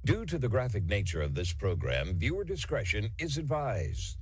Due to the graphic nature of this program, viewer discretion is advised.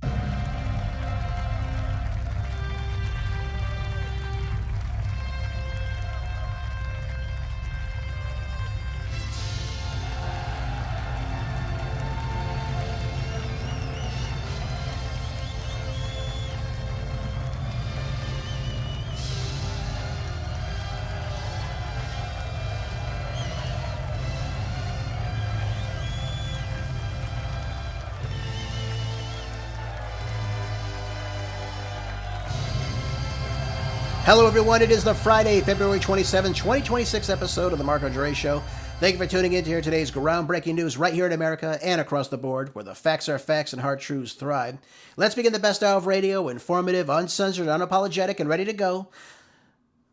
Hello, everyone. It is the Friday, February 27, 2026 episode of the Marco Dre Show. Thank you for tuning in to hear today's groundbreaking news right here in America and across the board, where the facts are facts and hard truths thrive. Let's begin the best hour of radio, informative, uncensored, unapologetic, and ready to go.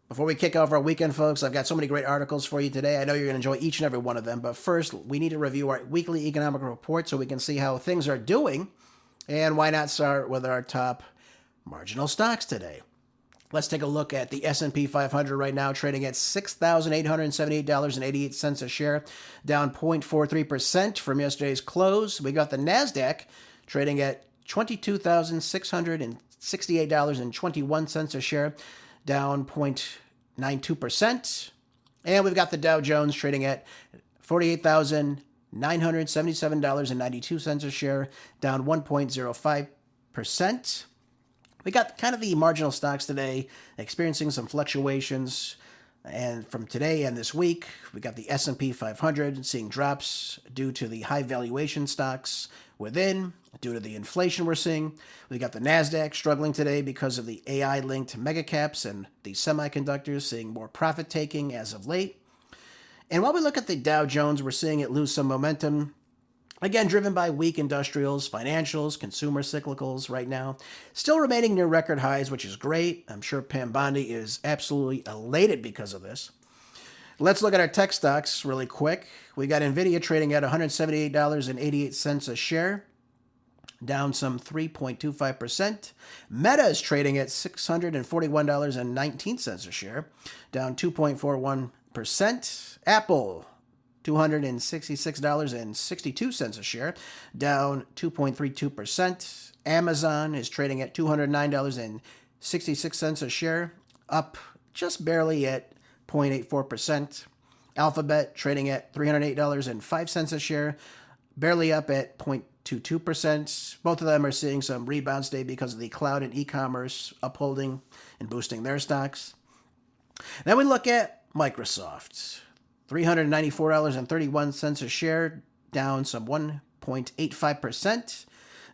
Before we kick off our weekend, folks, I've got so many great articles for you today. I know you're going to enjoy each and every one of them. But first, we need to review our weekly economic report so we can see how things are doing. And why not start with our top marginal stocks today? Let's take a look at the S&P 500 right now, trading at $6,878.88 a share, down 0.43% from yesterday's close. We got the NASDAQ trading at $22,668.21 a share, down 0.92%. And we've got the Dow Jones trading at $48,977.92 a share, down 1.05%. We got kind of the marginal stocks today experiencing some fluctuations. And from today and this week, we got the S&P 500 seeing drops due to the high valuation stocks within, due to the inflation we're seeing. We got the NASDAQ struggling today because of the AI-linked megacaps and the semiconductors seeing more profit taking as of late. And while we look at the Dow Jones, we're seeing it lose some momentum. Again, driven by weak industrials, financials, consumer cyclicals right now. Still remaining near record highs, which is great. I'm sure Pam Bondi is absolutely elated because of this. Let's look at our tech stocks really quick. We got NVIDIA trading at $178.88 a share, down some 3.25%. Meta is trading at $641.19 a share, down 2.41%. Apple, $266.62 a share, down 2.32%. Amazon is trading at $209.66 a share, up just barely at 0.84%. Alphabet trading at $308.05 a share, barely up at 0.22%. Both of them are seeing some rebounds today because of the cloud and e-commerce upholding and boosting their stocks. Then we look at Microsoft. $394.31 a share, down some 1.85%.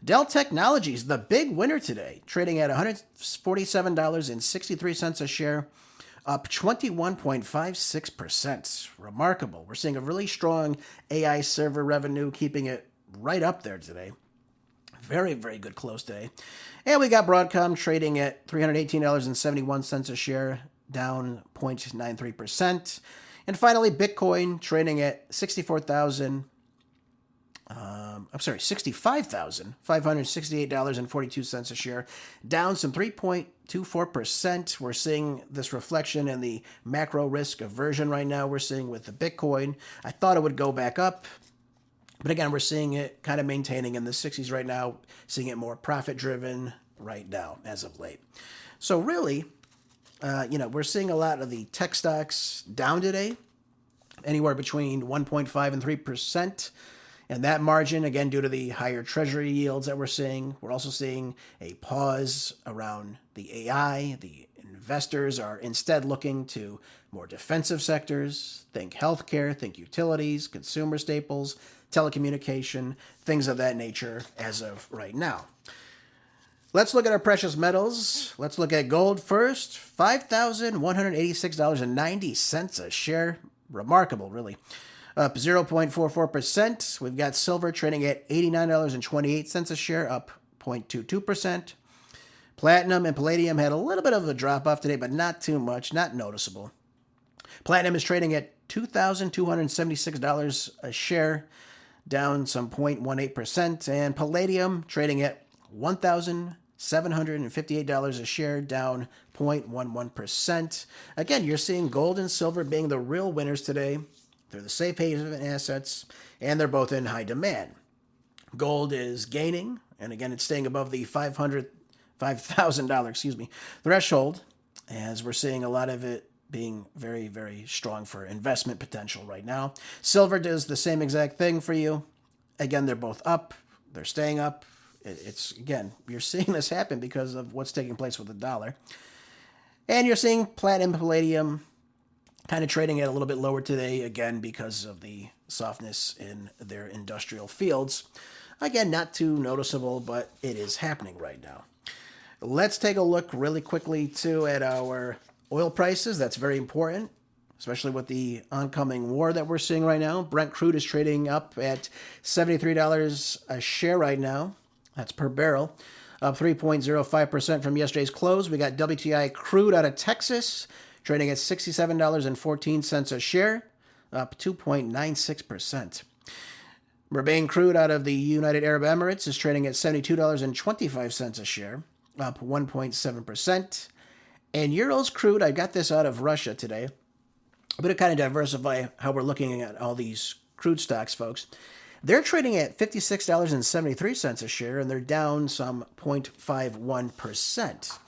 Dell Technologies, the big winner today, trading at $147.63 a share, up 21.56%. Remarkable. We're seeing a really strong AI server revenue, keeping it right up there today. Very, very good close today. And we got Broadcom trading at $318.71 a share, down 0.93%. And finally, Bitcoin trading at $65,568.42 a share, down some 3.24%. We're seeing this reflection in the macro risk aversion right now we're seeing with the Bitcoin. I thought it would go back up, but again, we're seeing it kind of maintaining in the 60s right now, seeing it more profit-driven right now as of late. So really, we're seeing a lot of the tech stocks down today, anywhere between 1.5 and 3%. And that margin, again, due to the higher treasury yields that we're seeing. We're also seeing a pause around the AI. The investors are instead looking to more defensive sectors. Think healthcare, think utilities, consumer staples, telecommunication, things of that nature as of right now. Let's look at our precious metals. Let's look at gold first. $5,186.90 a share. Remarkable, really. Up 0.44%. We've got silver trading at $89.28 a share, up 0.22%. Platinum and palladium had a little bit of a drop off today, but not too much, not noticeable. Platinum is trading at $2,276 a share, down some 0.18%. And palladium trading at $1,758 a share, down 0.11%. Again, you're seeing gold and silver being the real winners today, They're the safe haven assets, and they're both in high demand. Gold is gaining, and again, it's staying above the $5,000 threshold, as we're seeing a lot of it being very, very strong for investment potential right now. Silver does the same exact thing for you. Again, they're both up. They're staying up. It's, again, you're seeing this happen because of what's taking place with the dollar. And you're seeing platinum, palladium kind of trading at a little bit lower today, again, because of the softness in their industrial fields. Again, not too noticeable, but it is happening right now. Let's take a look really quickly, too, at our oil prices. That's very important, especially with the oncoming war that we're seeing right now. Brent crude is trading up at $73 a share right now. That's per barrel, up 3.05% from yesterday's close. We got WTI crude out of Texas trading at $67.14 a share, up 2.96%. Murbain crude out of the United Arab Emirates is trading at $72.25 a share, up 1.7%. And Urals crude, I got this out of Russia today, but to kind of diversify how we're looking at all these crude stocks, folks. They're trading at $56.73 a share, and they're down some 0.51%.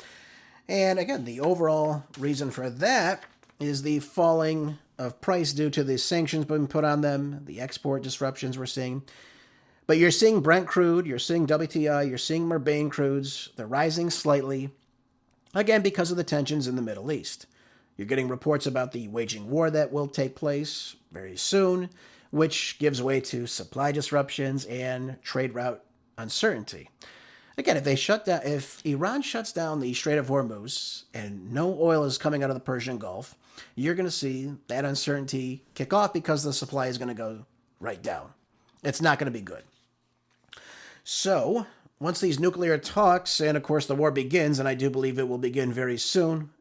And again, the overall reason for that is the falling of price due to the sanctions being put on them, the export disruptions we're seeing. But you're seeing Brent crude, you're seeing WTI, you're seeing Murbain crudes. They're rising slightly, again, because of the tensions in the Middle East. You're getting reports about the waging war that will take place very soon, which gives way to supply disruptions and trade route uncertainty. Again, if Iran shuts down the Strait of Hormuz and no oil is coming out of the Persian Gulf, you're going to see that uncertainty kick off because the supply is going to go right down. It's not going to be good. So, once these nuclear talks, and of course the war begins, and I do believe it will begin very soon,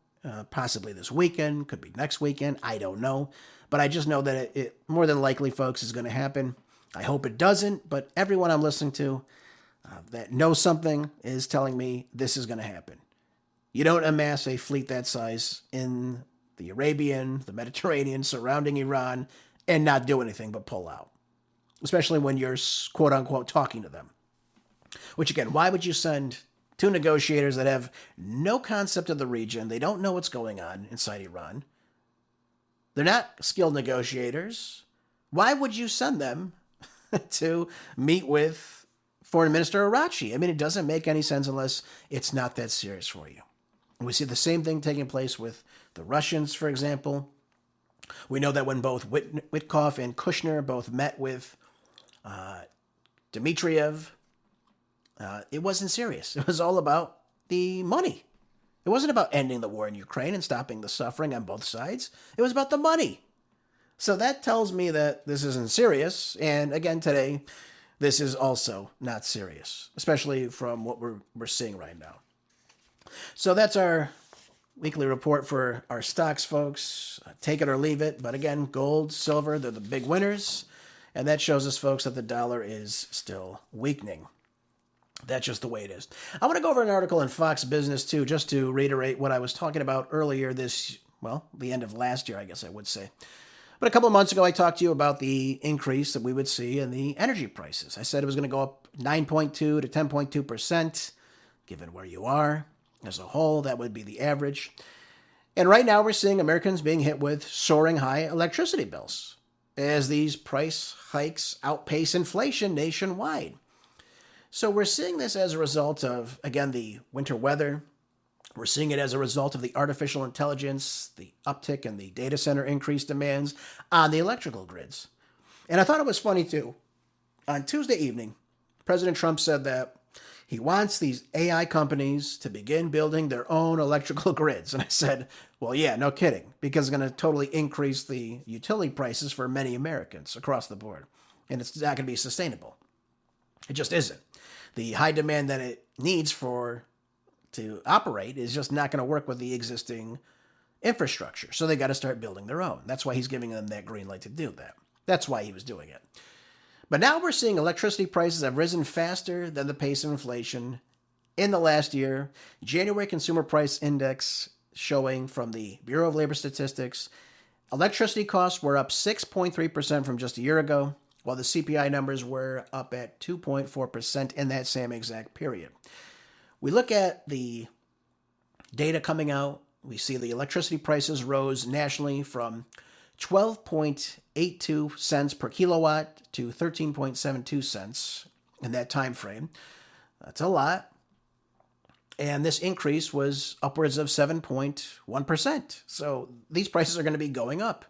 possibly this weekend, could be next weekend, I don't know. But I just know that it more than likely, folks, is going to happen. I hope it doesn't, but everyone I'm listening to that knows something is telling me this is going to happen. You don't amass a fleet that size in the Arabian, the Mediterranean, surrounding Iran, and not do anything but pull out. Especially when you're, quote-unquote, talking to them. Which, again, why would you send two negotiators that have no concept of the region? They don't know what's going on inside Iran. They're not skilled negotiators. Why would you send them to meet with Foreign Minister Arachi? I mean, it doesn't make any sense unless it's not that serious for you. We see the same thing taking place with the Russians, for example. We know that when both Witkoff and Kushner both met with Dmitriev, it wasn't serious. It was all about the money. It wasn't about ending the war in Ukraine and stopping the suffering on both sides. It was about the money. So that tells me that this isn't serious. And again, today, this is also not serious, especially from what we're seeing right now. So that's our weekly report for our stocks, folks. Take it or leave it. But again, gold, silver, they're the big winners. And that shows us, folks, that the dollar is still weakening. That's just the way it is. I want to go over an article in Fox Business, too, just to reiterate what I was talking about earlier the end of last year, I guess I would say. But a couple of months ago, I talked to you about the increase that we would see in the energy prices. I said it was going to go up 9.2 to 10.2%, given where you are. As a whole, that would be the average. And right now, we're seeing Americans being hit with soaring high electricity bills as these price hikes outpace inflation nationwide. So we're seeing this as a result of, again, the winter weather. We're seeing it as a result of the artificial intelligence, the uptick in the data center increased demands on the electrical grids. And I thought it was funny, too. On Tuesday evening, President Trump said that he wants these AI companies to begin building their own electrical grids. And I said, well, yeah, no kidding, because it's going to totally increase the utility prices for many Americans across the board. And it's not going to be sustainable. It just isn't. The high demand that it needs to operate is just not going to work with the existing infrastructure. So they got to start building their own. That's why he's giving them that green light to do that. That's why he was doing it. But now we're seeing electricity prices have risen faster than the pace of inflation in the last year. January Consumer Price Index showing from the Bureau of Labor Statistics Electricity costs were up 6.3% from just a year ago, while the CPI numbers were up at 2.4% in that same exact period. We look at the data coming out. We see the electricity prices rose nationally from 12.82 cents per kilowatt to 13.72 cents in that time frame. That's a lot. And this increase was upwards of 7.1%. So these prices are going to be going up.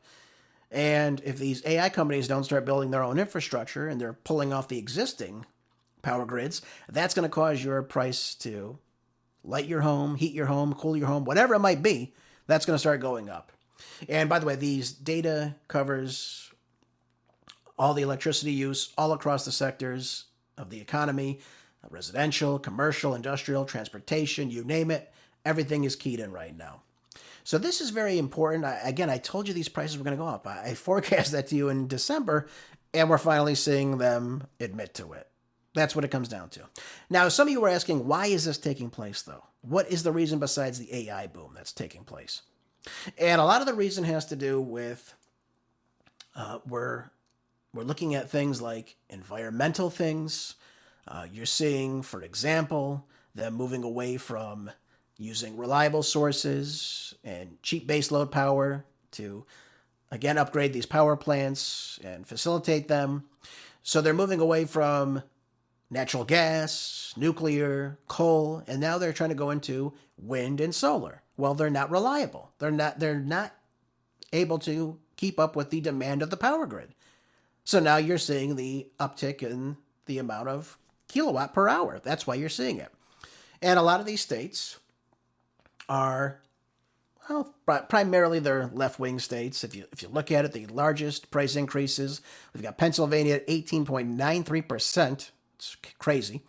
And if these AI companies don't start building their own infrastructure and they're pulling off the existing power grids, that's going to cause your price to light your home, heat your home, cool your home, whatever it might be, that's going to start going up. And by the way, these data covers all the electricity use all across the sectors of the economy, residential, commercial, industrial, transportation, you name it. Everything is keyed in right now. So this is very important. I told you these prices were going to go up. I forecast that to you in December, and we're finally seeing them admit to it. That's what it comes down to. Now, some of you were asking, why is this taking place, though? What is the reason besides the AI boom that's taking place? And a lot of the reason has to do with we're looking at things like environmental things. You're seeing, for example, them moving away from using reliable sources and cheap baseload power to, again, upgrade these power plants and facilitate them. So they're moving away from natural gas, nuclear, coal, and now they're trying to go into wind and solar. Well, they're not reliable. They're not able to keep up with the demand of the power grid. So now you're seeing the uptick in the amount of kilowatt per hour. That's why you're seeing it. And a lot of these states are, well, primarily they're left-wing states. If you look at it, the largest price increases, we've got Pennsylvania at 18.93%. It's crazy.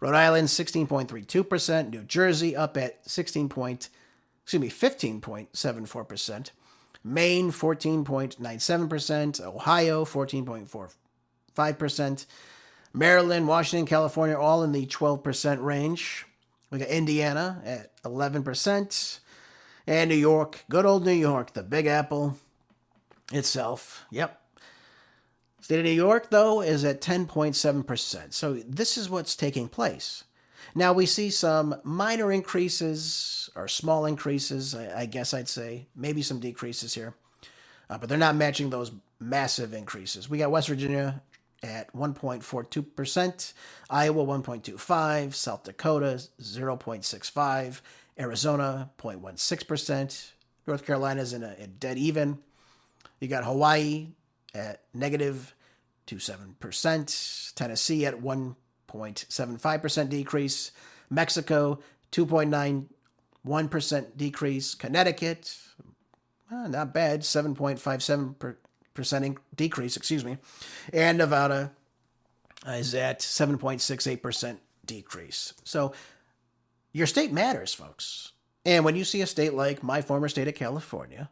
Rhode Island, 16.32%. New Jersey up at 15.74%. Maine, 14.97%. Ohio, 14.45%. Maryland, Washington, California, all in the 12% range. We got Indiana at 11%. And New York, good old New York, the Big Apple itself. Yep. State of New York, though, is at 10.7%. So this is what's taking place. Now, we see some minor increases, or small increases, I guess I'd say. Maybe some decreases here. But they're not matching those massive increases. We got West Virginia at 1.42%, Iowa 1.25%, South Dakota 0.65%, Arizona 0.16%, North Carolina's in a dead even. You got Hawaii at negative 2.7%, Tennessee at 1.75% decrease, Mexico 2.91% decrease, Connecticut, not bad, 7.57% decrease, and Nevada is at 7.68% decrease. So your state matters, folks. And when you see a state like my former state of California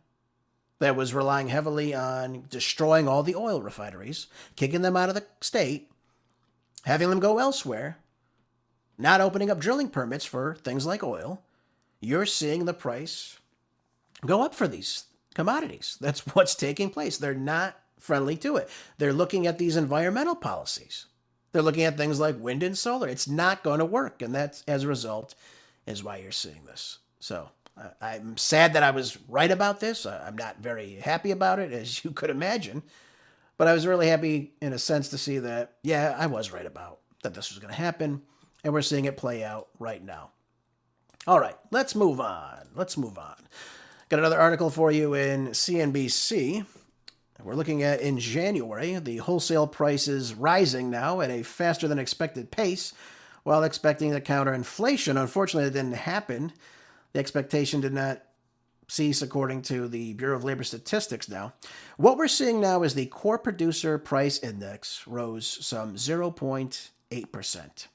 that was relying heavily on destroying all the oil refineries, kicking them out of the state, having them go elsewhere, not opening up drilling permits for things like oil, you're seeing the price go up for these commodities. That's what's taking place. They're not friendly to it. They're looking at these environmental policies. They're looking at things like wind and solar. It's not going to work. And that's, as a result, is why you're seeing this. So I'm sad that I was right about this. I'm not very happy about it, as you could imagine. But I was really happy, in a sense, to see that, yeah, I was right about that this was going to happen. And we're seeing it play out right now. All right, let's move on. Got another article for you in CNBC. We're looking at, in January, the wholesale prices rising now at a faster than expected pace, while expecting to counter inflation. Unfortunately, it didn't happen. The expectation did not cease, according to the Bureau of Labor Statistics now. What we're seeing now is the core producer price index rose some 0.8%.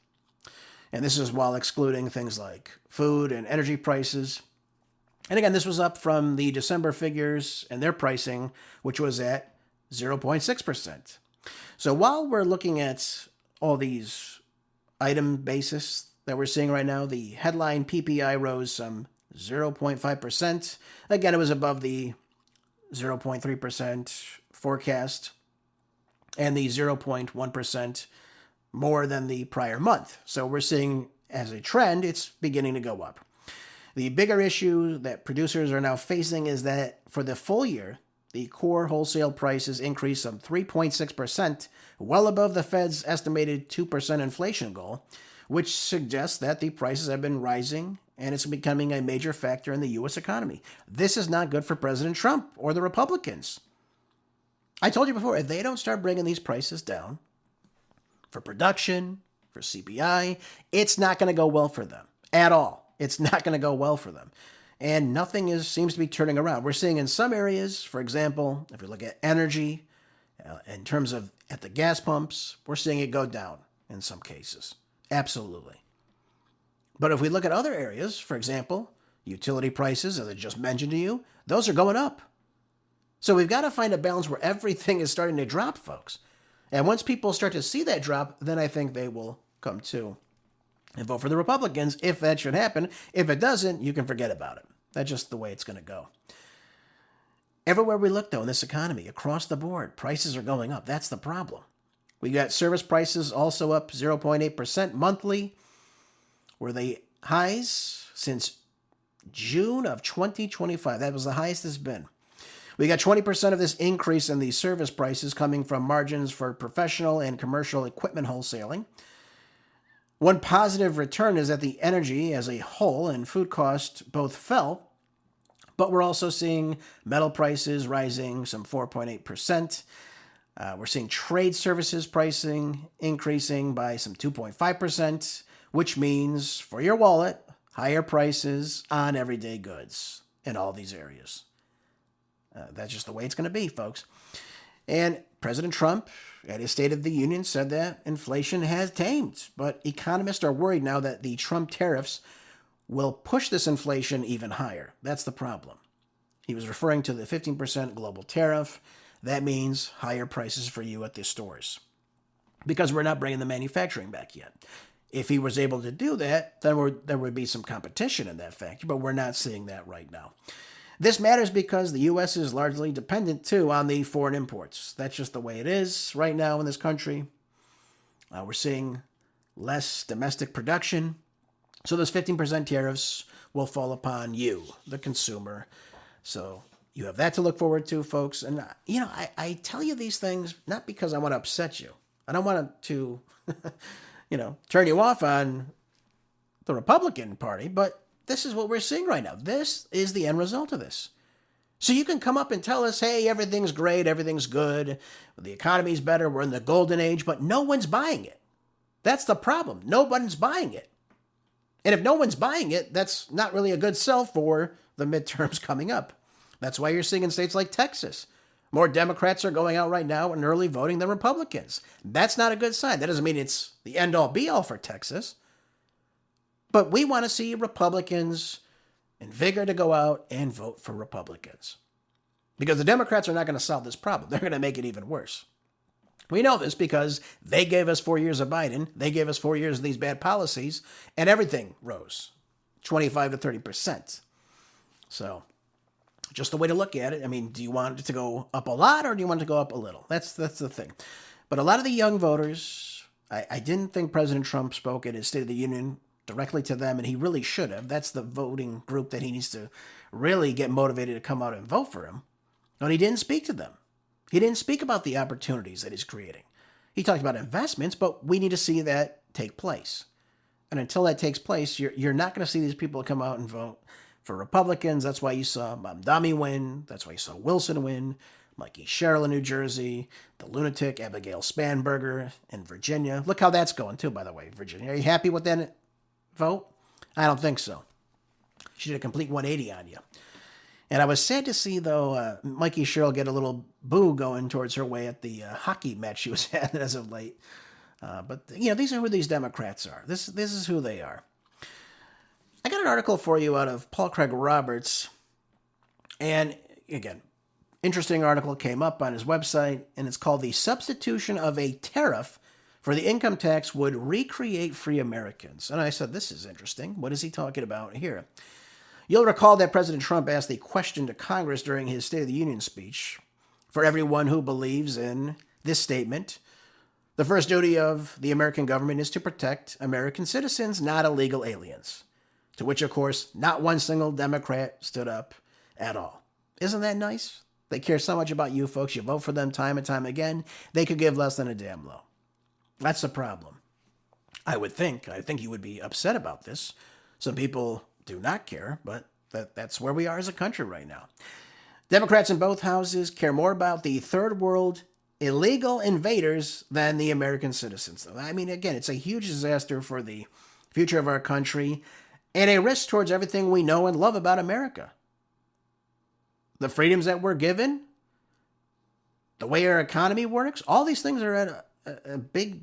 And this is while excluding things like food and energy prices. And again, this was up from the December figures and their pricing, which was at 0.6%. So while we're looking at all these item basis that we're seeing right now, the headline PPI rose some 0.5%. Again, it was above the 0.3% forecast, and the 0.1% more than the prior month. So we're seeing, as a trend, it's beginning to go up. The bigger issue that producers are now facing is that for the full year, the core wholesale prices increased some 3.6%, well above the Fed's estimated 2% inflation goal, which suggests that the prices have been rising and it's becoming a major factor in the U.S. economy. This is not good for President Trump or the Republicans. I told you before, if they don't start bringing these prices down for production, for CPI, it's not going to go well for them at all. It's not going to go well for them. And nothing seems to be turning around. We're seeing in some areas, for example, if we look at energy, in terms of at the gas pumps, we're seeing it go down in some cases. Absolutely. But if we look at other areas, for example, utility prices, as I just mentioned to you, those are going up. So we've got to find a balance where everything is starting to drop, folks. And once people start to see that drop, then I think they will come to and vote for the Republicans if that should happen. If it doesn't, you can forget about it. That's just the way it's going to go. Everywhere we look, though, in this economy, across the board, prices are going up. That's the problem. We got service prices also up 0.8% monthly, were the highs since June of 2025. That was the highest it's been. We got 20% of this increase in the service prices coming from margins for professional and commercial equipment wholesaling. One positive return is that the energy as a whole and food costs both fell, but we're also seeing metal prices rising some 4.8%. We're seeing trade services pricing increasing by some 2.5%, which means for your wallet, higher prices on everyday goods in all these areas. That's just the way it's going to be, folks. And President Trump, at his State of the Union, said that inflation has tamed. But economists are worried now that the Trump tariffs will push this inflation even higher. That's the problem. He was referring to the 15% global tariff. That means higher prices for you at the stores because we're not bringing the manufacturing back yet. If he was able to do that, then there would be some competition in that factor, but we're not seeing that right now. This matters because the U.S. is largely dependent, too, on the foreign imports. That's just the way it is right now in this country. We're seeing less domestic production. So those 15% tariffs will fall upon you, the consumer. So you have that to look forward to, folks. And, I tell you these things not because I want to upset you. I don't want to, turn you off on the Republican Party, but this is what we're seeing right now. This is the end result of this. So you can come up and tell us, hey, everything's great, everything's good, the economy's better, we're in the golden age, but no one's buying it. That's the problem. No one's buying it. And if no one's buying it, that's not really a good sell for the midterms coming up. That's why you're seeing in states like Texas, more Democrats are going out right now and early voting than Republicans. That's not a good sign. That doesn't mean it's the end-all be-all for Texas. But we want to see Republicans in vigor to go out and vote for Republicans. Because the Democrats are not going to solve this problem. They're going to make it even worse. We know this because they gave us 4 years of Biden. They gave us 4 years of these bad policies, and everything rose 25 to 30%. So just the way to look at it. I mean, do you want it to go up a lot or do you want it to go up a little? That's the thing. But a lot of the young voters, I didn't think President Trump spoke at his State of the Union directly to them, and he really should have. That's the voting group that he needs to really get motivated to come out and vote for him. But he didn't speak to them. He didn't speak about the opportunities that he's creating. He talked about investments, but we need to see that take place. And until that takes place, you're not going to see these people come out and vote for Republicans. That's why you saw Mamdani win. That's why you saw Wilson win. Mikey Sherrill in New Jersey, the lunatic Abigail Spanberger in Virginia. Look how that's going, too, by the way, Virginia. Are you happy with that vote? I don't think so. She did a complete 180 on you. And I was sad to see, though, Mikey Sherrill get a little boo going towards her way at the hockey match she was at as of late. But these are who these Democrats are. This is who they are. I got an article for you out of Paul Craig Roberts. And, again, interesting article came up on his website, and it's called "The Substitution of a Tariff for the Income Tax Would Recreate Free Americans." And I said, this is interesting. What is he talking about here? You'll recall that President Trump asked the question to Congress during his State of the Union speech. For everyone who believes in this statement, the first duty of the American government is to protect American citizens, not illegal aliens. To which, of course, not one single Democrat stood up at all. Isn't that nice? They care so much about you folks. You vote for them time and time again. They could give less than a damn low. That's the problem. I think you would be upset about this. Some people do not care, but that's where we are as a country right now. Democrats in both houses care more about the third world illegal invaders than the American citizens. I mean, again, it's a huge disaster for the future of our country and a risk towards everything we know and love about America. The freedoms that we're given, the way our economy works, all these things are at a big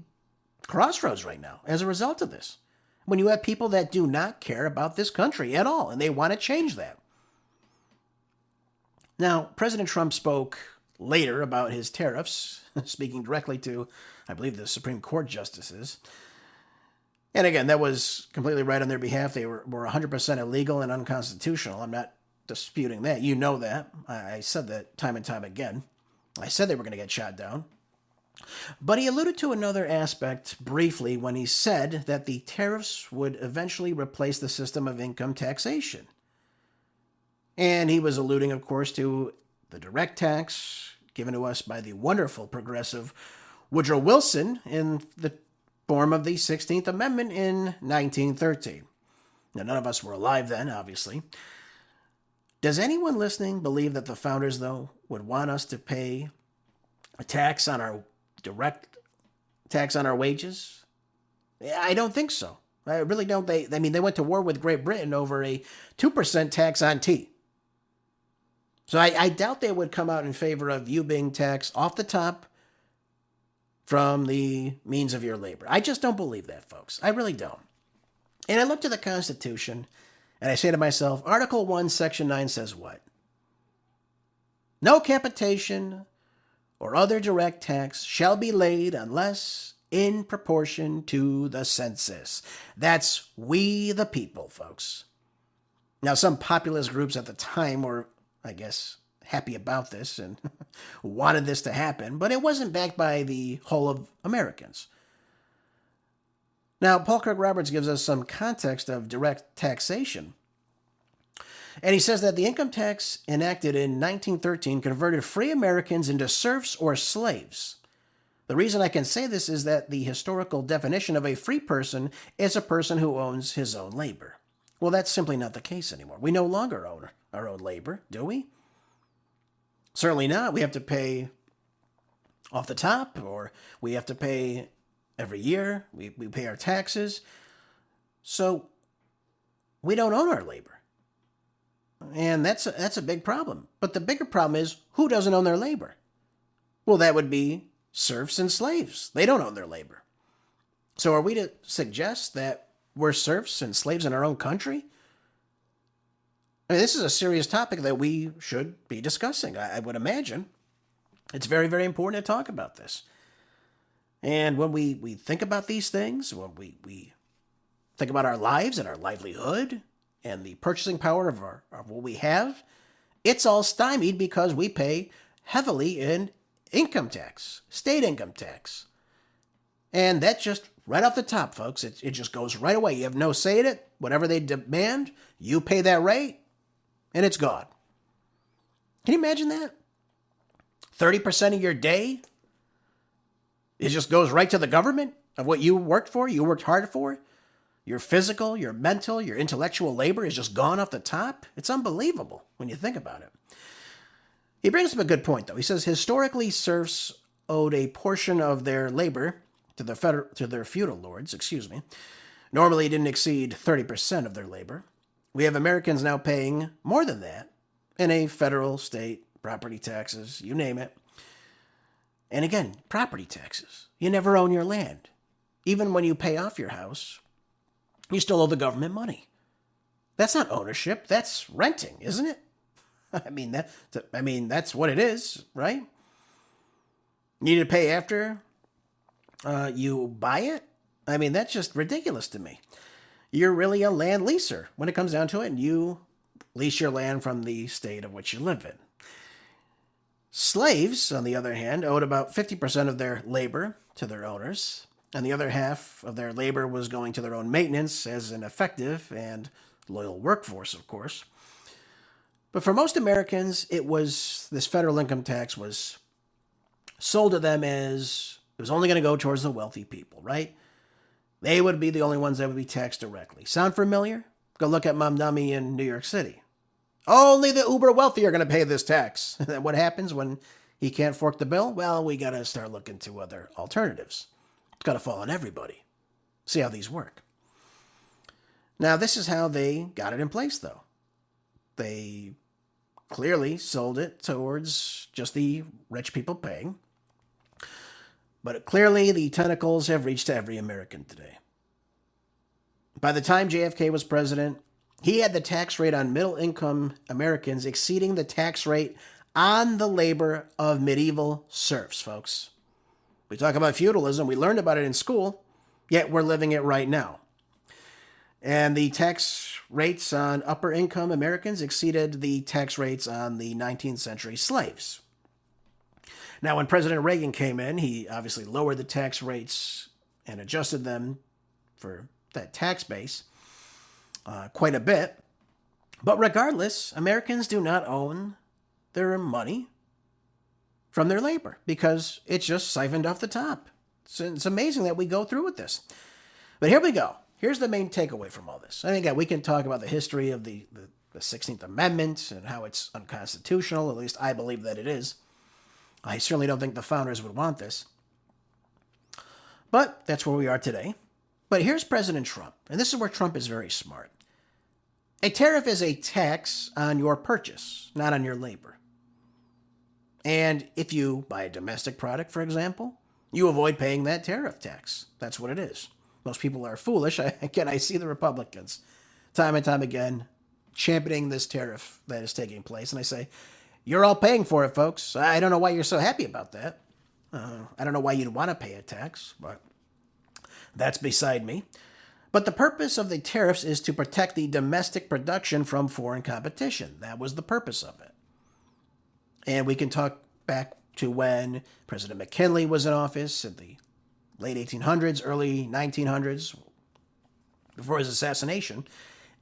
crossroads right now as a result of this. When you have people that do not care about this country at all, and they want to change that. Now, President Trump spoke later about his tariffs, speaking directly to, I believe, the Supreme Court justices. And again, that was completely right on their behalf. They were 100% illegal and unconstitutional. I'm not disputing that. You know that. I said that time and time again. I said they were going to get shot down. But he alluded to another aspect briefly when he said that the tariffs would eventually replace the system of income taxation. And he was alluding, of course, to the direct tax given to us by the wonderful progressive Woodrow Wilson in the form of the 16th Amendment in 1913. Now, none of us were alive then, obviously. Does anyone listening believe that the founders, though, would want us to pay a tax on our direct tax on our wages? I don't think so. I really don't. They went to war with Great Britain over a 2% tax on tea. So I doubt they would come out in favor of you being taxed off the top from the means of your labor. I just don't believe that, folks. I really don't. And I look to the Constitution, and I say to myself, Article 1, Section 9 says what? No capitation or other direct tax shall be laid unless in proportion to the census. That's we the people, folks. Now, some populist groups at the time were, I guess, happy about this and wanted this to happen, but it wasn't backed by the whole of Americans. Now, Paul Craig Roberts gives us some context of direct taxation. And he says that the income tax enacted in 1913 converted free Americans into serfs or slaves. The reason I can say this is that the historical definition of a free person is a person who owns his own labor. Well, that's simply not the case anymore. We no longer own our own labor, do we? Certainly not. We have to pay off the top, or we have to pay every year. We pay our taxes. So we don't own our labor. And that's a big problem. But the bigger problem is, who doesn't own their labor? Well, that would be serfs and slaves. They don't own their labor. So are we to suggest that we're serfs and slaves in our own country? I mean, this is a serious topic that we should be discussing, I would imagine. It's very, very important to talk about this. And when we think about these things, when we think about our lives and our livelihood and the purchasing power of what we have, it's all stymied because we pay heavily in income tax, state income tax. And that's just right off the top, folks. It just goes right away. You have no say in it. Whatever they demand, you pay that rate, and it's gone. Can you imagine that? 30% of your day, it just goes right to the government of what you worked for, you worked hard for. Your physical, your mental, your intellectual labor is just gone off the top. It's unbelievable when you think about it. He brings up a good point, though. He says, historically, serfs owed a portion of their labor to their feudal lords, Normally, it didn't exceed 30% of their labor. We have Americans now paying more than that in a federal, state, property taxes, you name it. And again, property taxes. You never own your land. Even when you pay off your house, you still owe the government money. That's not ownership. That's renting, isn't it? I mean, that's what it is, right? You need to pay after you buy it? I mean, that's just ridiculous to me. You're really a land leaser when it comes down to it, and you lease your land from the state of which you live in. Slaves, on the other hand, owed about 50% of their labor to their owners, and the other half of their labor was going to their own maintenance as an effective and loyal workforce, of course. But for most Americans, this federal income tax was sold to them as it was only going to go towards the wealthy people, right? They would be the only ones that would be taxed directly. Sound familiar? Go look at Mom Dummy in New York City. Only the uber wealthy are going to pay this tax. What happens when he can't fork the bill? Well, we got to start looking to other alternatives. It's got to fall on everybody. See how these work. Now, this is how they got it in place, though. They clearly sold it towards just the rich people paying. But clearly, the tentacles have reached to every American today. By the time JFK was president, he had the tax rate on middle-income Americans exceeding the tax rate on the labor of medieval serfs, folks. We talk about feudalism. We learned about it in school, yet we're living it right now. And the tax rates on upper-income Americans exceeded the tax rates on the 19th century slaves. Now, when President Reagan came in, he obviously lowered the tax rates and adjusted them for that tax base quite a bit. But regardless, Americans do not own their money from their labor because it's just siphoned off the top. It's amazing that we go through with this. But here we go. Here's the main takeaway from all this. I think we can talk about the history of the 16th Amendment and how it's unconstitutional. At least I believe that it is. I certainly don't think the founders would want this. But that's where we are today. But here's President Trump, and this is where Trump is very smart. A tariff is a tax on your purchase, not on your labor. And if you buy a domestic product, for example, you avoid paying that tariff tax. That's what it is. Most people are foolish. I see the Republicans time and time again championing this tariff that is taking place. And I say, you're all paying for it, folks. I don't know why you're so happy about that. I don't know why you'd want to pay a tax, but that's beside me. But the purpose of the tariffs is to protect the domestic production from foreign competition. That was the purpose of it. And we can talk back to when President McKinley was in office in the late 1800s, early 1900s, before his assassination.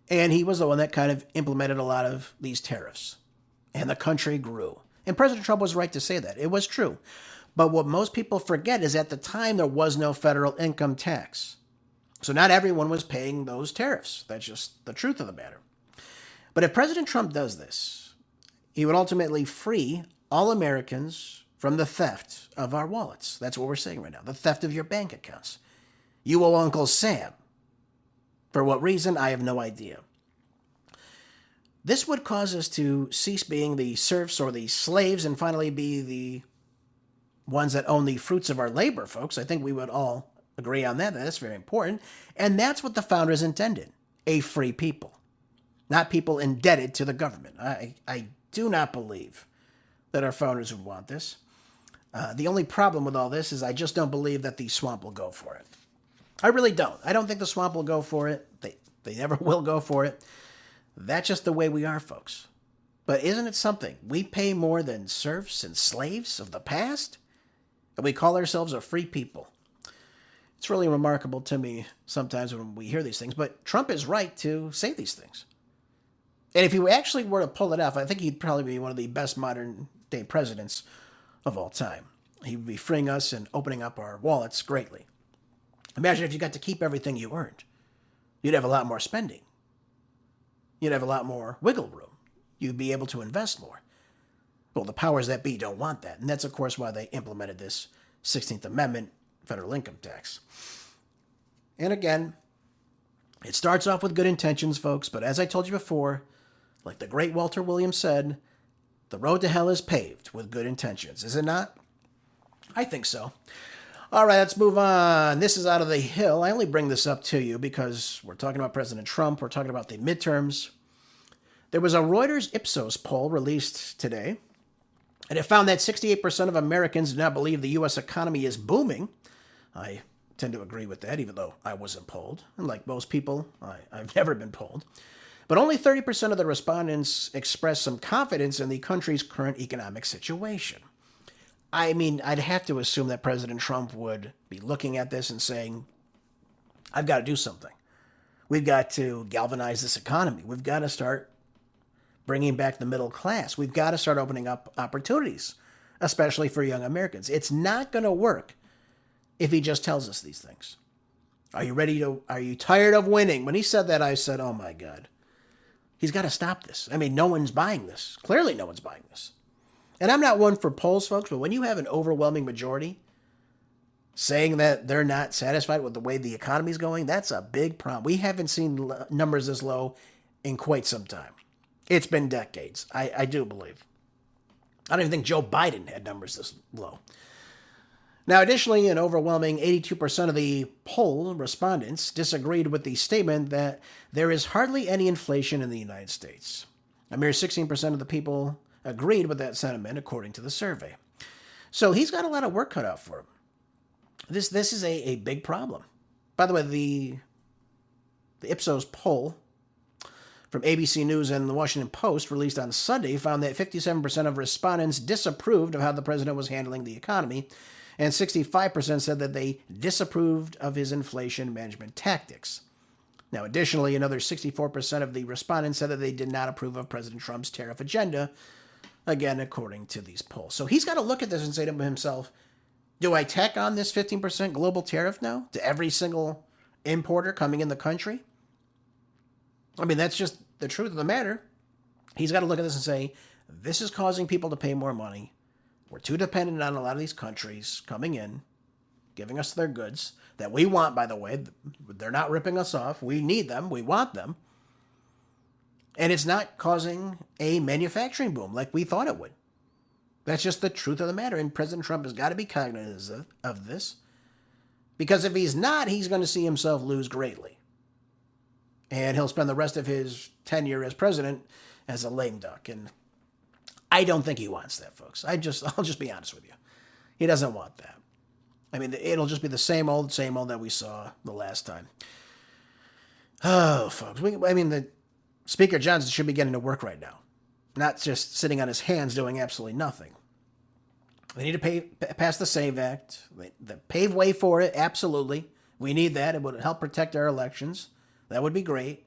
And he was the one that kind of implemented a lot of these tariffs. And the country grew. And President Trump was right to say that. It was true. But what most people forget is at the time there was no federal income tax. So not everyone was paying those tariffs. That's just the truth of the matter. But if President Trump does this, he would ultimately free all Americans from the theft of our wallets. That's what we're saying right now. The theft of your bank accounts. You owe Uncle Sam. For what reason, I have no idea. This would cause us to cease being the serfs or the slaves and finally be the ones that own the fruits of our labor, folks. I think we would all agree on that. That's very important. And that's what the founders intended. A free people. Not people indebted to the government. I do not believe that our founders would want this. The only problem with all this is I just don't believe that the swamp will go for it. I really don't. I don't think the swamp will go for it. They never will go for it. That's just the way we are, folks. But isn't it something? We pay more than serfs and slaves of the past, and we call ourselves a free people. It's really remarkable to me sometimes when we hear these things, but Trump is right to say these things. And if he actually were to pull it off, I think he'd probably be one of the best modern-day presidents of all time. He would be freeing us and opening up our wallets greatly. Imagine if you got to keep everything you earned. You'd have a lot more spending. You'd have a lot more wiggle room. You'd be able to invest more. Well, the powers that be don't want that. And that's, of course, why they implemented this 16th Amendment federal income tax. And again, it starts off with good intentions, folks. But as I told you before, like the great Walter Williams said, the road to hell is paved with good intentions. Is it not? I think so. All right, let's move on. This is out of the Hill. I only bring this up to you because we're talking about President Trump. We're talking about the midterms. There was a Reuters Ipsos poll released today, and it found that 68% of Americans do not believe the U.S. economy is booming. I tend to agree with that, even though I wasn't polled. And like most people, I've never been polled. But only 30% of the respondents expressed some confidence in the country's current economic situation. I mean, I'd have to assume that President Trump would be looking at this and saying, I've got to do something. We've got to galvanize this economy. We've got to start bringing back the middle class. We've got to start opening up opportunities, especially for young Americans. It's not going to work if he just tells us these things. Are you tired of winning? When he said that, I said, oh my God, he's got to stop this. I mean, no one's buying this. Clearly no one's buying this. And I'm not one for polls, folks, but when you have an overwhelming majority saying that they're not satisfied with the way the economy's going, that's a big problem. We haven't seen numbers this low in quite some time. It's been decades, I do believe. I don't even think Joe Biden had numbers this low. Now, additionally, an overwhelming 82% of the poll respondents disagreed with the statement that there is hardly any inflation in the United States. A mere 16% of the people agreed with that sentiment, according to the survey. So he's got a lot of work cut out for him. This is a big problem. By the way, the Ipsos poll from ABC News and the Washington Post, released on Sunday, found that 57% of respondents disapproved of how the president was handling the economy, and 65% said that they disapproved of his inflation management tactics. Now, additionally, another 64% of the respondents said that they did not approve of President Trump's tariff agenda, again, according to these polls. So he's got to look at this and say to himself, do I tack on this 15% global tariff now to every single importer coming in the country? I mean, that's just the truth of the matter. He's got to look at this and say, this is causing people to pay more money. We're too dependent on a lot of these countries coming in, giving us their goods that we want, by the way. They're not ripping us off. We need them. We want them. And it's not causing a manufacturing boom like we thought it would. That's just the truth of the matter. And President Trump has got to be cognizant of this. Because if he's not, he's going to see himself lose greatly. And he'll spend the rest of his tenure as president as a lame duck. And I don't think he wants that, folks. I'll just be honest with you. He doesn't want that. I mean, it'll just be the same old that we saw the last time. Oh, folks. The Speaker Johnson should be getting to work right now. Not just sitting on his hands doing absolutely nothing. They need to pass the SAVE Act. They pave way for it, absolutely. We need that. It would help protect our elections. That would be great.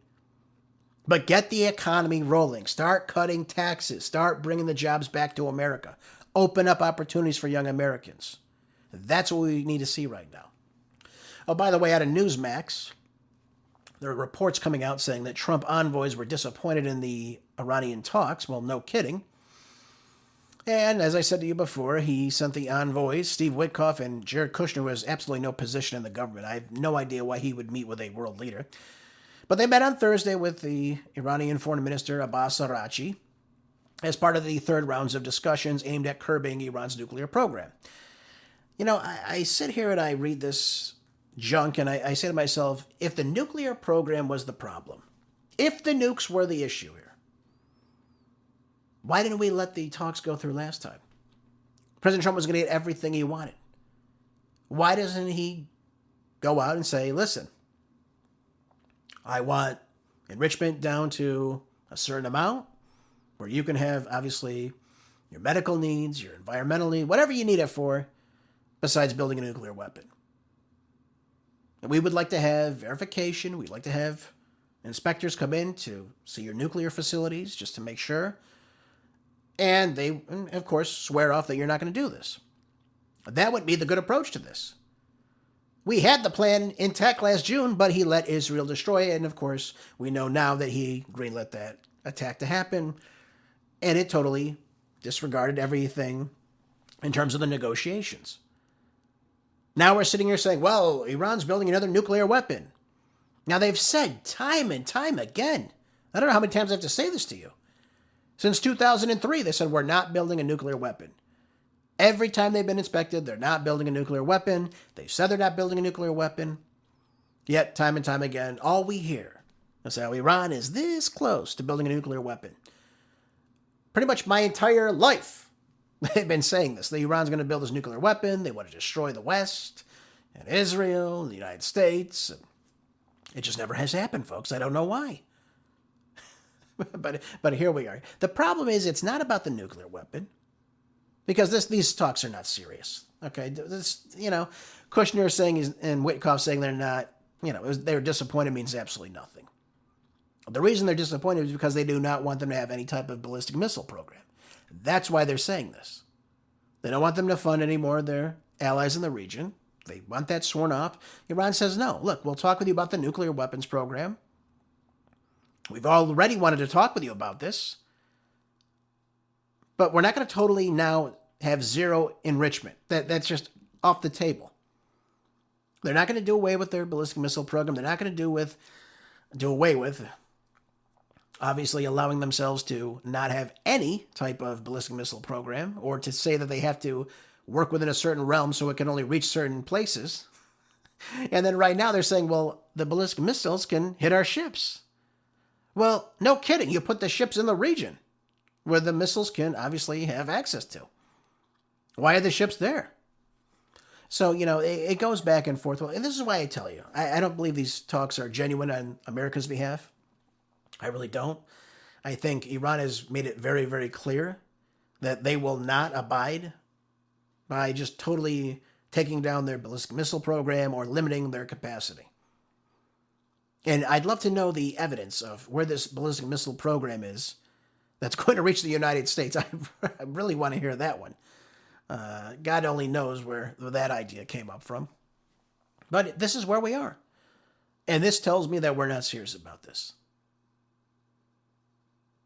But get the economy rolling. Start cutting taxes. Start bringing the jobs back to America. Open up opportunities for young Americans. That's what we need to see right now. Oh, by the way, out of Newsmax, there are reports coming out saying that Trump envoys were disappointed in the Iranian talks. Well, no kidding. And as I said to you before, he sent the envoys, Steve Witkoff and Jared Kushner, who has absolutely no position in the government. I have no idea why he would meet with a world leader. But they met on Thursday with the Iranian Foreign Minister Abbas Araghchi as part of the third rounds of discussions aimed at curbing Iran's nuclear program. You know, I sit here and I read this junk and I say to myself, if the nuclear program was the problem, if the nukes were the issue here, why didn't we let the talks go through last time? President Trump was going to get everything he wanted. Why doesn't he go out and say, listen, I want enrichment down to a certain amount where you can have, obviously, your medical needs, your environmental needs, whatever you need it for, besides building a nuclear weapon. And we would like to have verification. We'd like to have inspectors come in to see your nuclear facilities just to make sure. And they, of course, swear off that you're not going to do this. That would be the good approach to this. We had the plan intact last June, but he let Israel destroy it. And, of course, we know now that he greenlit that attack to happen. And it totally disregarded everything in terms of the negotiations. Now we're sitting here saying, well, Iran's building another nuclear weapon. Now, they've said time and time again, I don't know how many times I have to say this to you. Since 2003, they said we're not building a nuclear weapon. Every time they've been inspected, they're not building a nuclear weapon. They've said they're not building a nuclear weapon. Yet, time and time again, all we hear is how Iran is this close to building a nuclear weapon. Pretty much my entire life, they've been saying this. That Iran's going to build this nuclear weapon. They want to destroy the West and Israel and the United States. And it just never has happened, folks. I don't know why. but here we are. The problem is it's not about the nuclear weapon, because these talks are not serious. Okay, Kushner saying and Witkoff saying they're not, they're disappointed means absolutely nothing. The reason they're disappointed is because they do not want them to have any type of ballistic missile program. That's why they're saying this. They don't want them to fund any more of their allies in the region. They want that sworn off. Iran says, no, look, we'll talk with you about the nuclear weapons program. We've already wanted to talk with you about this. But we're not going to totally now have zero enrichment. That's just off the table. They're not going to do away with their ballistic missile program. They're not going to do away with, obviously, allowing themselves to not have any type of ballistic missile program, or to say that they have to work within a certain realm so it can only reach certain places. And then right now they're saying, well, the ballistic missiles can hit our ships. Well, no kidding. You put the ships in the region where the missiles can obviously have access to. Why are the ships there? So, it goes back and forth. And this is why I tell you, I don't believe these talks are genuine on America's behalf. I really don't. I think Iran has made it very, very clear that they will not abide by just totally taking down their ballistic missile program or limiting their capacity. And I'd love to know the evidence of where this ballistic missile program is that's going to reach the United States. I really want to hear that one. God only knows where that idea came up from. But this is where we are. And this tells me that we're not serious about this.